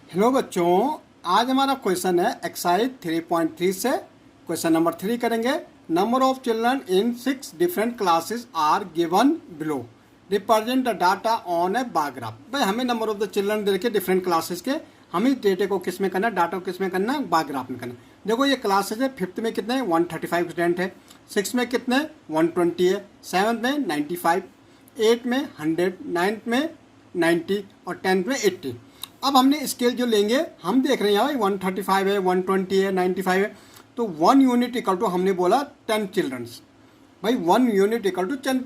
Hello बच्चों, आज हमारा क्वेश्चन है एक्सरसाइज 3.3 से क्वेश्चन नंबर 3 करेंगे। Number of children in 6 different classes are given below, represent the data on a bar graph. भाई हमें नंबर ऑफ द चिल्ड्रन दे रखे डिफरेंट क्लासेस के, हमें डेटे को किस में करना है, डाटा को किस में करना है, बार ग्राफ में करना है। देखो ये क्लासेस है, 5th में कितने 135 स्टूडेंट है, 6 में कितने 120 है, 7th में 95, 8 में 100, 9th में 90 और 10th में 80। अब हमने स्केल जो लेंगे, हम देख रहे हैं भाई 135 है, 120 है, 95 है, तो 1 यूनिट इक्वल टू हमने बोला 10 चिल्ड्रंस। भाई 1 यूनिट इक्वल टू 10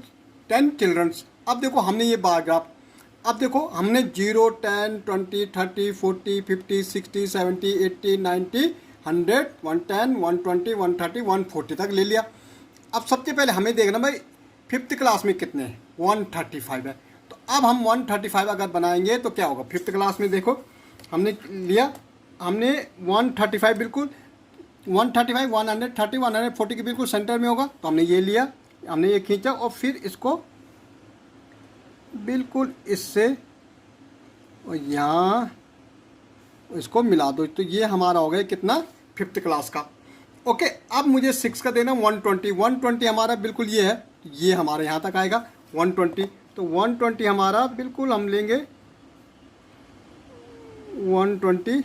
चिल्ड्रंस। अब देखो हमने ये बार ग्राफ, अब देखो हमने 0, 10, 20, 30, 40, 50, 60, 70, 80, 90, 100, 110, 120, 130, 140 तक ले लिया। अब सबसे पहले हमें देखना भाई 5th क्लास में कितने हैं, 135 है। तो अब हम 135 अगर बनाएंगे तो क्या होगा, 5th क्लास में देखो हमने लिया, हमने 135 बिल्कुल 135, 130, 140 के बिल्कुल सेंटर में होगा, तो हमने ये लिया, हमने ये खींचा और फिर इसको बिल्कुल इससे और यहाँ इसको मिला दो, तो ये हमारा हो गया कितना 5th क्लास का। ओके, अब मुझे 6 का देना 120 हमारा बिल्कुल ये है, ये हमारे यहाँ तक आएगा 120। तो 120 हमारा बिल्कुल हम लेंगे 120,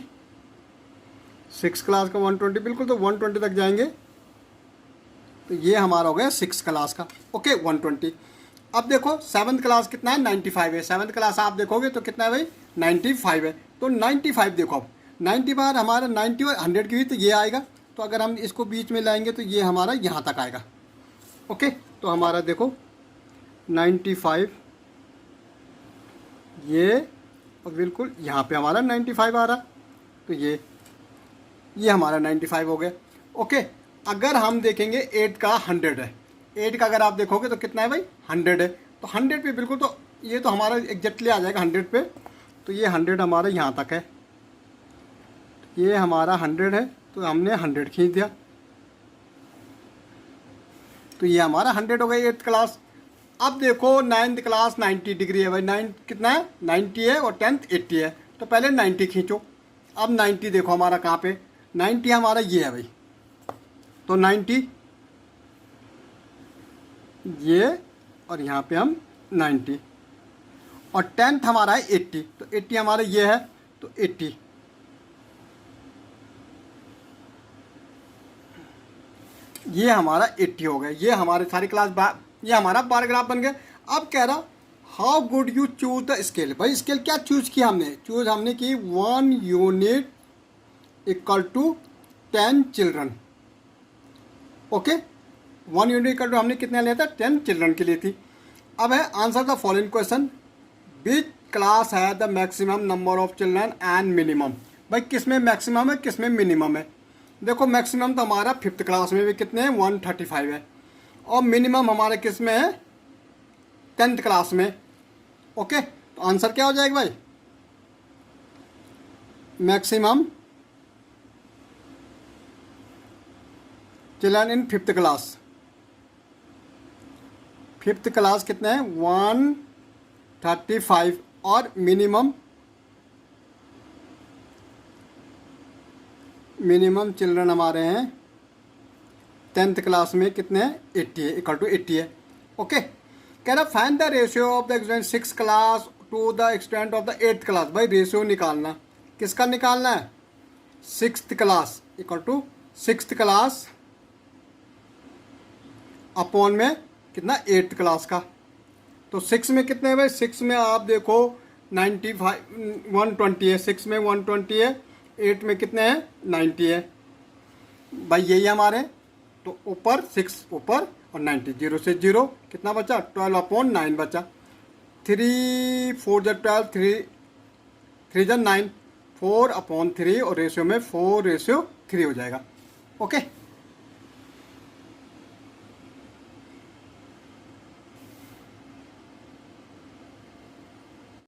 6 क्लास का 120 बिल्कुल, तो 120 तक जाएंगे, तो ये हमारा हो गया 6 क्लास का। ओके 120। अब देखो 7th क्लास कितना है, 95 है। 7th क्लास आप देखोगे तो कितना है भाई 95 है। तो 95 देखो, अब 90 बार हमारा 90 और 100 की भी, तो ये आएगा। तो अगर हम इसको बीच में लाएंगे तो ये हमारा यहाँ तक आएगा। ओके, तो हमारा देखो 95 ये और बिल्कुल यहाँ पे हमारा 95 आ रहा, तो ये हमारा 95 हो गया। ओके, अगर हम देखेंगे 8 का 100 है, 8 का अगर आप देखोगे तो कितना है भाई 100 है, तो 100 पे बिल्कुल, तो ये तो हमारा एग्जैक्टली आ जाएगा 100 पे, तो ये 100 हमारा यहाँ तक है, ये हमारा 100 है, तो हमने 100 खींच दिया, तो ये हमारा 100 हो गई 8th क्लास। अब देखो 9th क्लास 90 डिग्री है भाई, 9 कितना है 90 है और 10th 80 है, तो पहले 90 खींचो। अब 90 देखो हमारा कहाँ पे, 90 हमारा ये है भाई, तो 90 ये और यहाँ पे हम 90, और 10th हमारा है 80, तो 80 हमारा ये है, तो 80 ये हमारा 80 हो गया। ये हमारे सारी क्लास ये हमारा बार ग्राफ बन गया। अब कह रहा how good you choose the scale. भाई स्केल क्या चूज किया हमने की 1 unit equal to 10 children. Okay, 1 unit equal to हमने कितने लिया था, 10 चिल्ड्रन के लिए थी। अब है answer the following question, which class है the maximum number of children and minimum. भाई किस में मैक्सिमम है, किस में मिनिमम है। देखो मैक्सिमम तो हमारा 5th क्लास में भी कितने हैं 135 है, और मिनिमम हमारे किस में है 10th क्लास में। ओके, तो आंसर क्या हो जाएगा भाई, maximum children in 5th class. 5th class कितने हैं 135, और मिनिमम चिल्ड्रन हमारे हैं 10th क्लास में कितने हैं 80 है, इक्वल टू 80 है। ओके, कह रहा find the ratio of the student 6 class to the student of the 8th class. भाई रेशियो निकालना, किसका निकालना है, 6th class equal to 6th class upon में कितना 8th क्लास का। तो 6 में कितने हैं भाई, 6 में आप देखो 95 120 है, 6 में 120 है, 8 में कितने हैं 90 है भाई, यही हमारे। तो ऊपर 6 ऊपर और 90, 0 से 0 कितना बचा 12/9 बचा, 3 4 12, 3 9, 4/3 और रेशियो में 4:3 हो जाएगा। ओके।